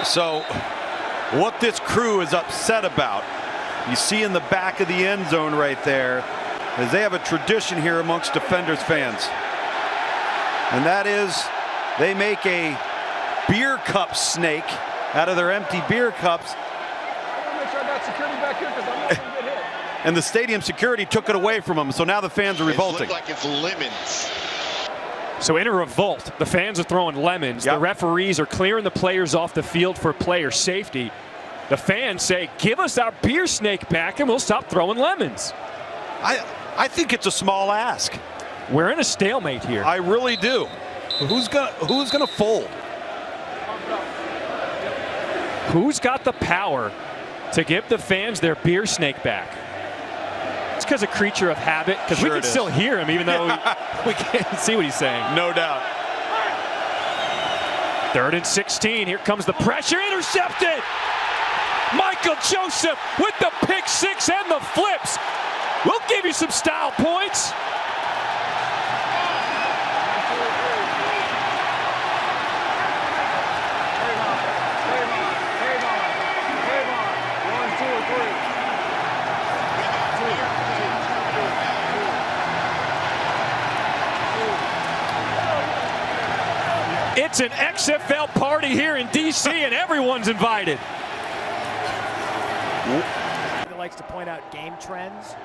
So what this crew is upset about, you see in the back of the end zone right there, is they have a tradition here amongst Defenders fans. And that is they make a beer cup snake out of their empty beer cups. And the stadium security took it away from them, so now the fans are revolting. It looks like it's lemons. So in a revolt, the fans are throwing lemons. Yep. The referees are clearing the players off the field for player safety. The fans say, give us our beer snake back and we'll stop throwing lemons. I think it's a small ask. We're in a stalemate here. I really do. Who's gonna fold? Who's got the power to give the fans their beer snake back? It's because a creature of habit, because Sure we can still hear him even though we can't see what he's saying. No doubt. 3rd and 16. Here comes the pressure. Intercepted. Michael Joseph with the pick six and the flips. We'll give you some style points. It's an XFL party here in DC and everyone's invited. He likes to point out game trends.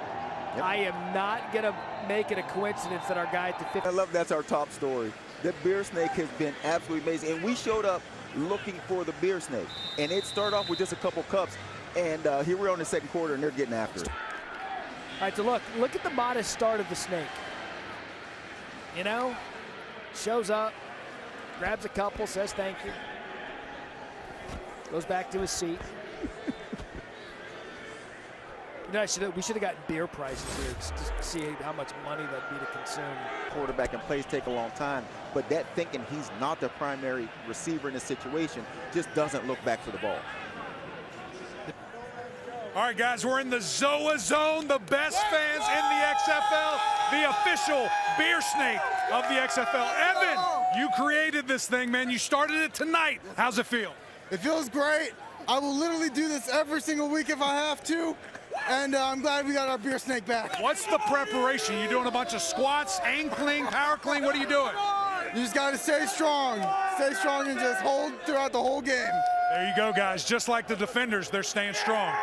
Yep. I am not going to make it a coincidence that our guy at the 50. I love that's our top story. The beer snake has been absolutely amazing. And we showed up looking for the beer snake. And it started off with just a couple cups. And here we're on the second quarter and they're getting after it. All right, so look at the modest start of the snake. You know, shows up, grabs a couple, says thank you. Goes back to his seat. You know, we should have gotten beer prices here to see how much money that'd be to consume. Quarterback and plays take a long time, but that thinking he's not the primary receiver in this situation just doesn't look back for the ball. All right, guys, we're in the ZOA Zone, the best fans in the XFL, the official beer snake of the XFL. Evan, you created this thing, man. You started it tonight. How's it feel? It feels great. I will literally do this every single week if I have to. And I'm glad we got our beer snake back. What's the preparation? You doing a bunch of squats, ankling, power clean? What are you doing? You just got to stay strong and just hold throughout the whole game. There you go, guys. Just like the Defenders, they're staying strong.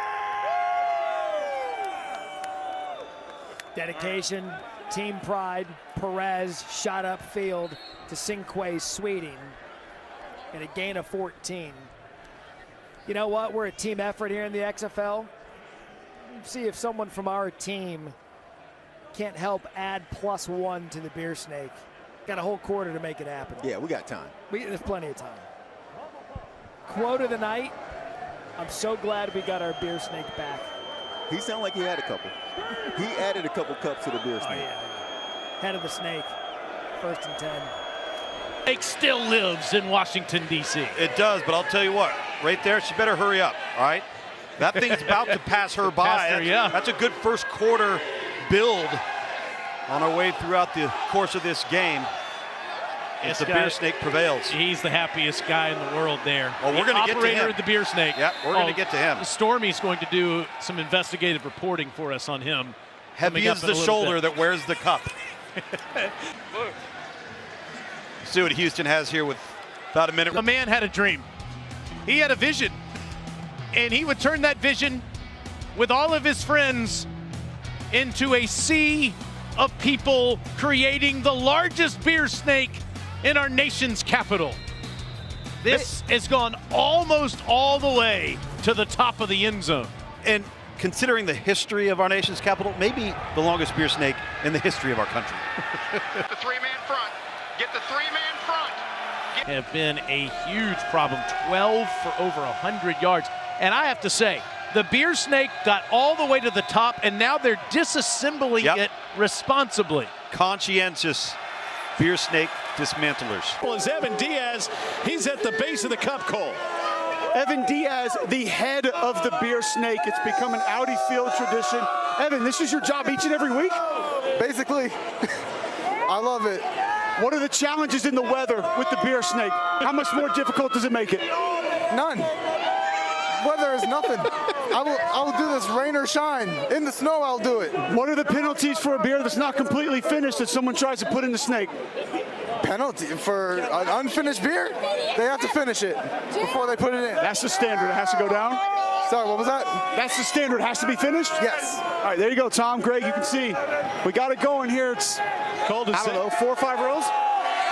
Dedication, team pride. Perez shot upfield to Cinque Sweeting and a gain of 14. You know what? We're a team effort here in the XFL. See if someone from our team can't help add +1 to the beer snake. Got a whole quarter to make it happen. Yeah, we got time. There's plenty of time. Quote of the night, I'm so glad we got our beer snake back. He sounded like he had a couple. He added a couple cups to the beer snake. Oh, yeah. Head of the snake, 1st and 10. Snake still lives in Washington, D.C. It does, but I'll tell you what, right there, she better hurry up, all right? That thing's about to pass her by. That's a good first quarter build on our way throughout the course of this game. As the beer snake prevails. He's the happiest guy in the world there. Oh, we're going to get to him. Operator of the beer snake. Yep, we're going to get to him. Stormy's going to do some investigative reporting for us on him. Heavy is the shoulder that wears the cup. See what Houston has here with about a minute. The man had a dream. He had a vision. And he would turn that vision with all of his friends into a sea of people creating the largest beer snake in our nation's capital. This has gone almost all the way to the top of the end zone. And considering the history of our nation's capital, maybe the longest beer snake in the history of our country. Get the three-man front. Get the three-man front. Have been a huge problem. 12 for over 100 yards. And I have to say, the beer snake got all the way to the top, and now they're disassembling it responsibly. Conscientious beer snake dismantlers. As Evan Diaz, he's at the base of the cup, Cole. Evan Diaz, the head of the beer snake. It's become an Audi Field tradition. Evan, this is your job each and every week? Basically. I love it. What are the challenges in the weather with the beer snake? How much more difficult does it make it? None. Weather is nothing. I will do this rain or shine. In the snow, I'll do it. What are the penalties for a beer that's not completely finished that someone tries to put in the snake? Penalty for an unfinished beer? They have to finish it before they put it in. That's the standard. It has to go down? Sorry, what was that? That's the standard. It has to be finished? Yes. All right, there you go, Tom. Greg, you can see we got it going here. It's, Cole, I don't know, 4 or 5 rows?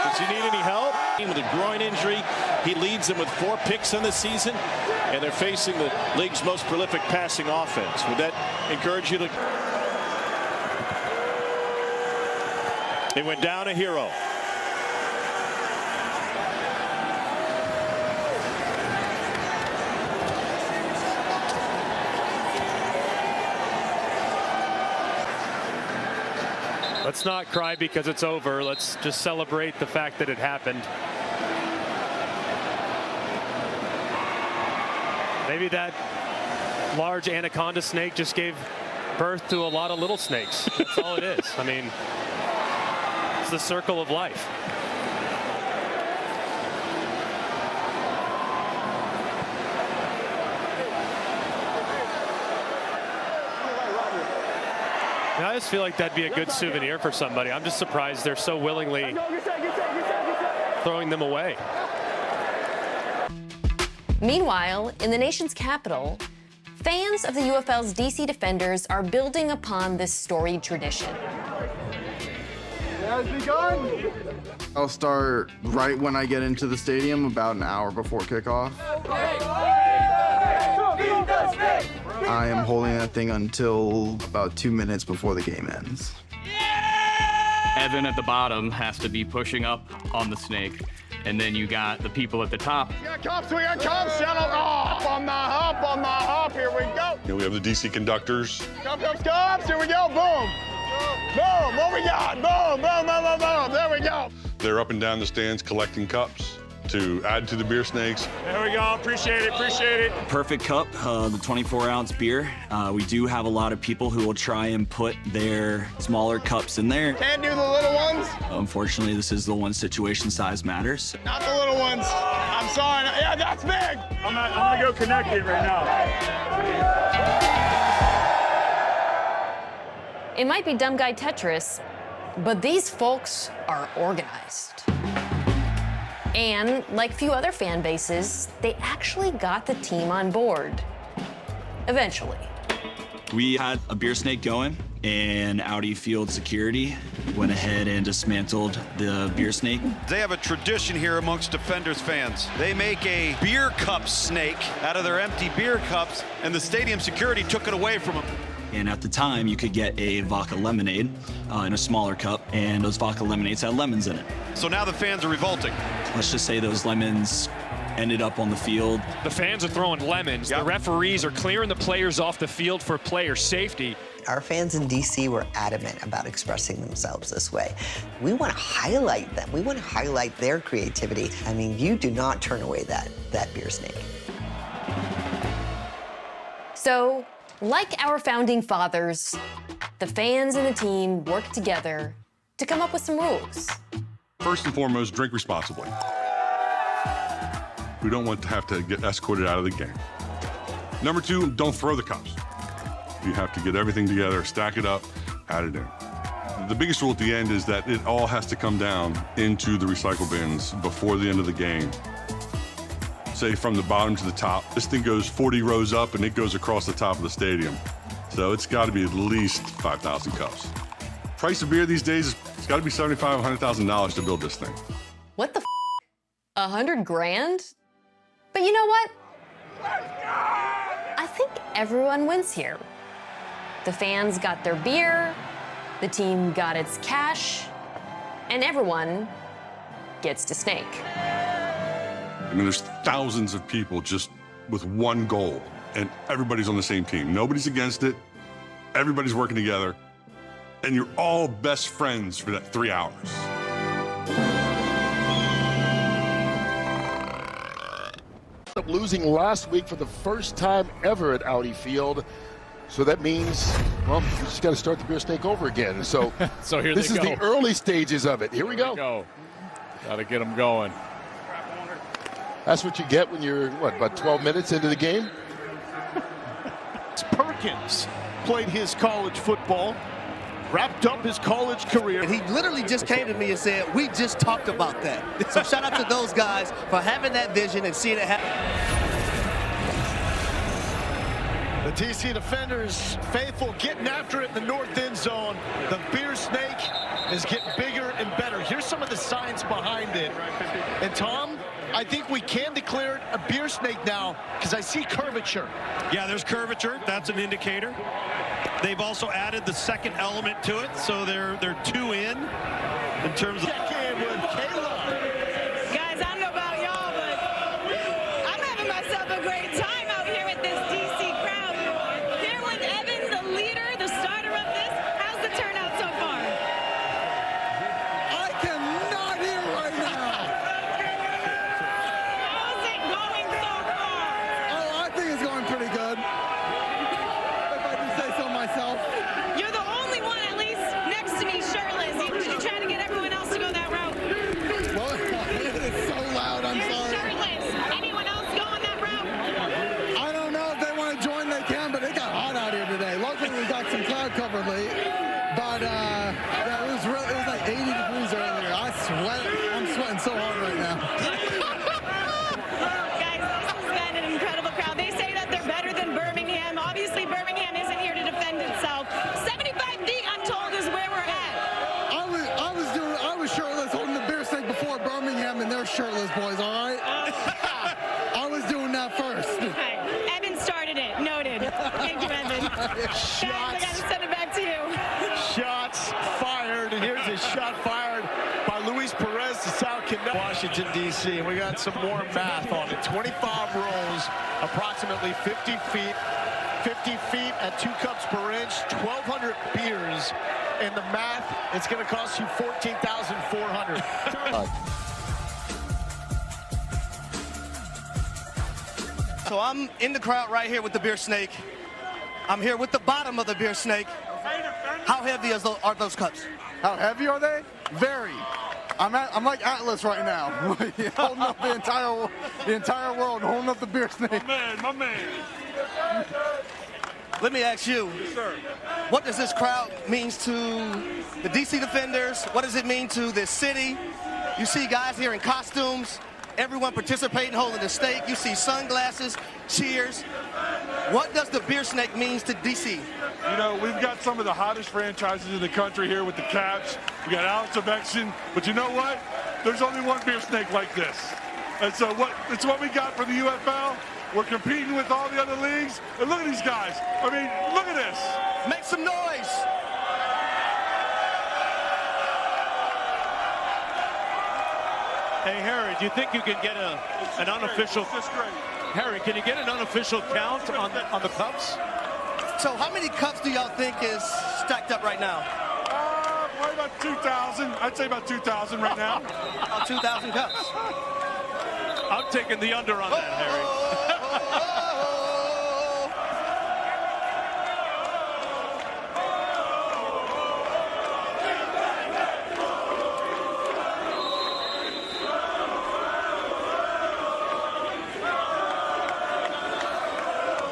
does he need any help? With a groin injury, he leads them with 4 picks in the season, and they're facing the league's most prolific passing offense. Would that encourage you to? It went down a hero. Let's not cry because it's over. Let's just celebrate the fact that it happened. Maybe that large anaconda snake just gave birth to a lot of little snakes. That's all it is. I mean, it's the circle of life. I just feel like that'd be a good souvenir for somebody. I'm just surprised they're so willingly throwing them away. Meanwhile, in the nation's capital, fans of the UFL's DC Defenders are building upon this storied tradition. It has begun. I'll start right when I get into the stadium, about an hour before kickoff. I am holding that thing until about 2 minutes before the game ends. Evan at the bottom has to be pushing up on the snake, and then you got the people at the top. We got cops, settle off on the hop, here we go. We have the DC conductors. Cops, here we go, boom. Boom, what we got? Boom, boom, boom, boom, boom, there we go. They're up and down the stands collecting cups to add to the beer snakes. There we go, appreciate it. Perfect Cup, the 24-ounce beer. We do have a lot of people who will try and put their smaller cups in there. Can't do the little ones? Unfortunately, this is the one situation size matters. Not the little ones. I'm sorry. Yeah, that's big. I'm gonna go connect it right now. It might be dumb guy Tetris, but these folks are organized. And like few other fan bases, they actually got the team on board. Eventually. We had a beer snake going, and Audi Field Security went ahead and dismantled the beer snake. They have a tradition here amongst Defenders fans. They make a beer cup snake out of their empty beer cups, and the stadium security took it away from them. And at the time, you could get a vodka lemonade in a smaller cup, and those vodka lemonades had lemons in it. So now the fans are revolting. Let's just say those lemons ended up on the field. The fans are throwing lemons. Yep. The referees are clearing the players off the field for player safety. Our fans in DC were adamant about expressing themselves this way. We want to highlight them. We want to highlight their creativity. I mean, you do not turn away that beer snake. So, like our founding fathers, the fans and the team worked together to come up with some rules. First and foremost, drink responsibly. We don't want to have to get escorted out of the game. Number 2, don't throw the cups. You have to get everything together, stack it up, add it in. The biggest rule at the end is that it all has to come down into the recycle bins before the end of the game. Say from the bottom to the top. This thing goes 40 rows up and it goes across the top of the stadium. So it's got to be at least 5,000 cups. Price of beer these days, it's got to be $75,000, $100,000 to build this thing. What the f? 100 grand? But you know what? I think everyone wins here. The fans got their beer, the team got its cash, and everyone gets to snake. I mean, there's thousands of people just with one goal, and everybody's on the same team. Nobody's against it. Everybody's working together, and you're all best friends for that 3 hours. Losing last week for the first time ever at Audi Field. So that means, well, we just got to start the beer snake over again. So, So here this they is go. the early stages of it. Here we go. Got to get them going. That's what you get when you're, about 12 minutes into the game? Perkins played his college football, wrapped up his college career. And he literally just came to me and said, we just talked about that. So shout out to those guys for having that vision and seeing it happen. The DC Defenders faithful getting after it in the north end zone. The Beer Snake is getting bigger and better. Here's some of the science behind it. And Tom, I think we can declare it a Beer Snake now because I see curvature. Yeah, there's curvature. That's an indicator. They've also added the second element to it, so they're two in terms of. Check in with Kayla. Guys, I don't know about y'all, but I'm having myself a great time out here with this DC crowd. Here with Evan, the leader, the starter of this. How's the turnout so far? I cannot hear right now. How's it going so far? Oh, I think it's going pretty good. If I can say so myself. You're the only one, at least next to me, shirtless. You try to get everyone else to go that route. Well, it's so loud, I'm You're sorry. shirtless. Anyone else going that route? I don't know if they want to join, they can, but it got hot out here today. Luckily, we got some cloud cover late. But, yeah, it was like 80 degrees earlier. I'm sweating so hard right now. Guys, this has been an incredible crowd. They say that they're better than Birmingham. Obviously, Birmingham isn't here to defend itself. 75 feet, I'm told, is where we're at. I was shirtless holding the Beer Snake before Birmingham, and they're shirtless, boys, all right? I was doing that first. Okay. Evan started it. Noted. Thank you, Evan. Guys, I got to send it back to you. Shots fired, and here's a shot fired by Luis Perez to South Connecticut, Washington, D.C. And we got some more math on it. 25 rolls, approximately 50 feet. 50 feet at 2 cups per inch, 1,200 beers. And the math, it's going to cost you $14,400. So I'm in the crowd right here with the Beer Snake. I'm here with the bottom of the Beer Snake. How heavy are those cups? How heavy are they? Very. I'm like Atlas right now, holding up the entire world, holding up the Beer Snake. My man. Let me ask you, what does this crowd mean to the DC Defenders? What does it mean to this city? You see guys here in costumes, everyone participating, holding the stake. You see sunglasses, cheers. What does the Beer Snake mean to DC? You know, we've got some of the hottest franchises in the country here with the Caps. We got Alex Ovechkin, but you know what? There's only one Beer Snake like this. And so it's what we got for the UFL. We're competing with all the other leagues. And look at these guys. I mean, look at this. Make some noise. Hey, Harry, do you think you can get an unofficial? Harry, can you get an unofficial count on the cups? So how many cups do y'all think is stacked up right now? Probably about 2,000. I'd say about 2,000 right now. About 2,000 cups. I'm taking the under on that, Harry.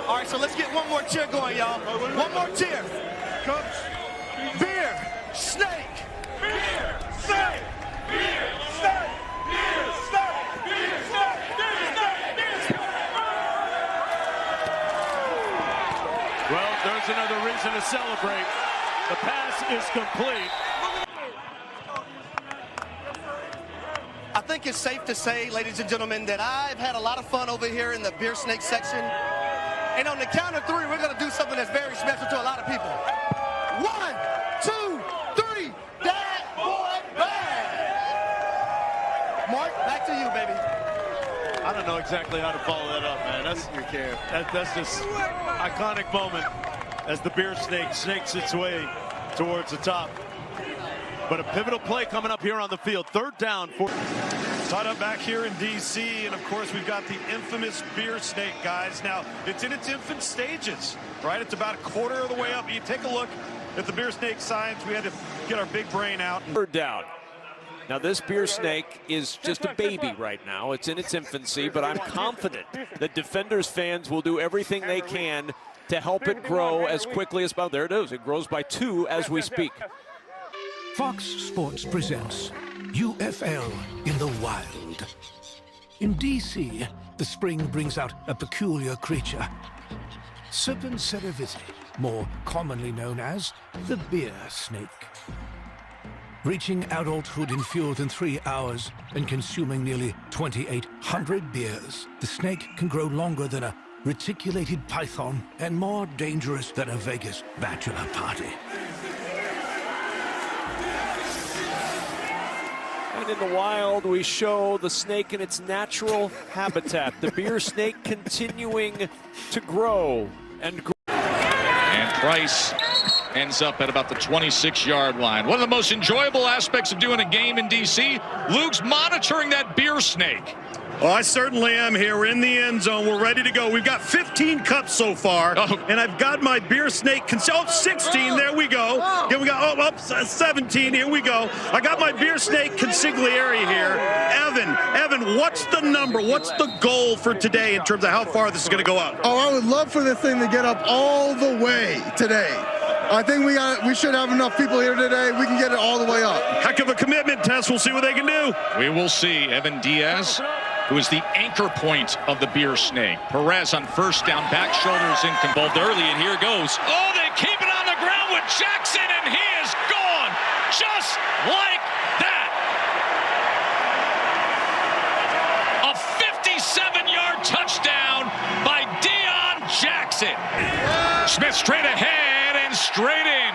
All right, so let's get one more cheer going, y'all. One more cheer. Cups. Beer Snake. Beer Snake. Beer Snake. Beer Snake. Beer Snake. Beer Snake. Beer Snake. Well, there's another reason to celebrate. The pass is complete. I think it's safe to say, ladies and gentlemen, that I've had a lot of fun over here in the Beer Snake section. And on the count of 3, we're going to do something that's very special to a lot of people. 1, 2, 3, that boy bang! Mark, back to you, baby. I don't know exactly how to follow that up, man. That's just iconic moment as the Beer Snake snakes its way towards the top. But a pivotal play coming up here on the field. 3rd down for. Tied up back here in D.C., and of course we've got the infamous Beer Snake, guys. Now, it's in its infant stages, right? It's about a quarter of the way up. You take a look at the Beer Snake signs. We had to get our big brain out. 3rd down. Now, this beer snake is just a baby right now. It's in its infancy, but I'm confident that Defenders fans will do everything they can to help it grow as quickly as possible. There it is. It grows by 2 as we speak. Fox Sports presents UFL in the Wild. In D.C., the spring brings out a peculiar creature. Serpent cerevisiae, more commonly known as the beer snake. Reaching adulthood in fewer than 3 hours and consuming nearly 2,800 beers, the snake can grow longer than a reticulated python and more dangerous than a Vegas bachelor party. And in the wild, we show the snake in its natural habitat. The beer snake continuing to grow and grow. And Price ends up at about the 26-yard line. One of the most enjoyable aspects of doing a game in D.C., Luke's monitoring that beer snake. Oh, I certainly am here. We're in the end zone. We're ready to go. We've got 15 cups so far, and I've got my beer snake. 16. There we go. Here we go. 17. Here we go. I got my beer snake consigliere here. Evan, what's the number? What's the goal for today in terms of how far this is going to go up? Oh, I would love for this thing to get up all the way today. I think we should have enough people here today. We can get it all the way up. Heck of a commitment test. We'll see what they can do. We will see. Evan Diaz, who is the anchor point of the beer snake. Perez on first down, back shoulders involved early, and here goes. Oh, they keep it on the ground with Jackson, and he is gone just like that. A 57-yard touchdown by Deion Jackson. Smith straight ahead and straight in.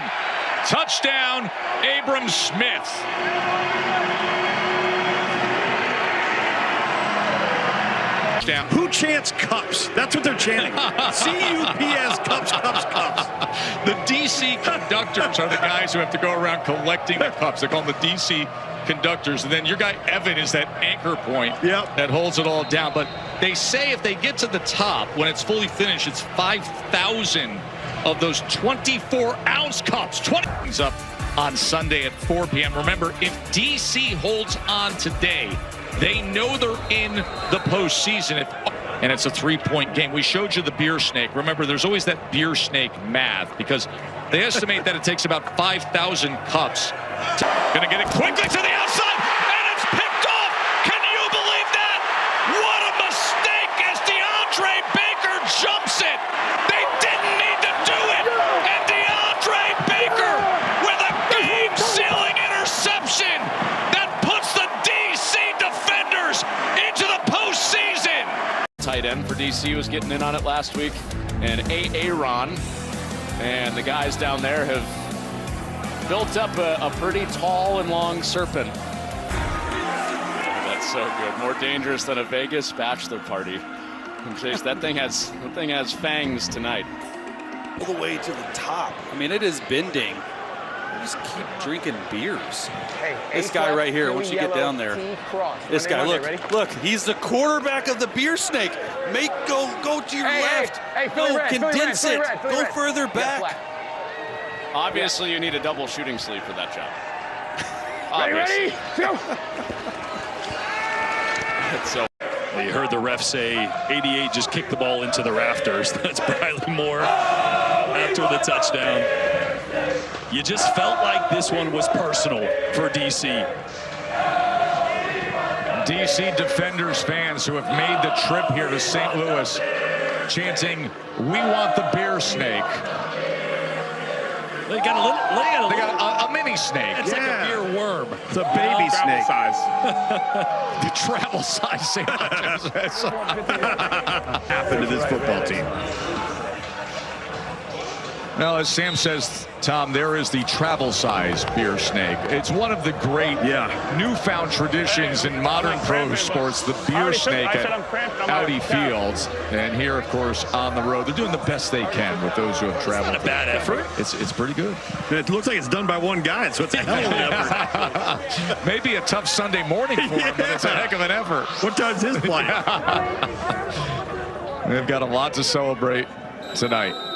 Touchdown, Abram Smith. Who chants cups? That's what they're chanting. C-U-P-S, cups. The DC conductors are the guys who have to go around collecting the cups. They call them the DC conductors. And then your guy, Evan, is that anchor point that holds it all down. But they say if they get to the top, when it's fully finished, it's 5,000 of those 24-ounce cups. 20 up on Sunday at 4 p.m. Remember, if DC holds on today, they know they're in the postseason, and it's a 3-point game. We showed you the beer snake. Remember, there's always that beer snake math because they estimate that it takes about 5,000 cups. Gonna get it quickly to the outside, and it's picked off. Can you believe that? What a mistake as DeAndre Baker jumps it. They didn't need to do it, and DeAndre Baker with a game-sealing interception that puts the DC Defenders into the postseason. Tight end for DC was getting in on it last week, and Aaron and the guys down there have built up a pretty tall and long serpent. That's so good. More dangerous than a Vegas bachelor party. And Chase, that thing has fangs tonight. All the way to the top. I mean, it is bending. We just keep drinking beers. Hey, this guy right here, once you get down there. This guy, look, he's the quarterback of the beer snake. Go to your left. Condense it. Go further back. Obviously, you need a double shooting sleeve for that job. Ready? Go. So you heard the ref say 88 just kicked the ball into the rafters. That's Briley Moore after the touchdown. You just felt like this one was personal for DC. DC Defenders fans who have made the trip here to St. Louis chanting, "We want the beer snake." They got a mini snake. It's like a beer worm. It's a baby snake. Size. The travel size. Happened to this football team. Now, as Sam says, Tom, there is the travel size beer snake. It's one of the great newfound traditions in modern pro sports, the beer snake at Audi Fields. And here, of course, on the road, they're doing the best they can with those who have traveled. It's not a bad effort. It's pretty good. It looks like it's done by one guy, so it's a hell of an effort. Maybe a tough Sunday morning for him, but it's a heck of an effort. What time's his flight? They've got a lot to celebrate tonight.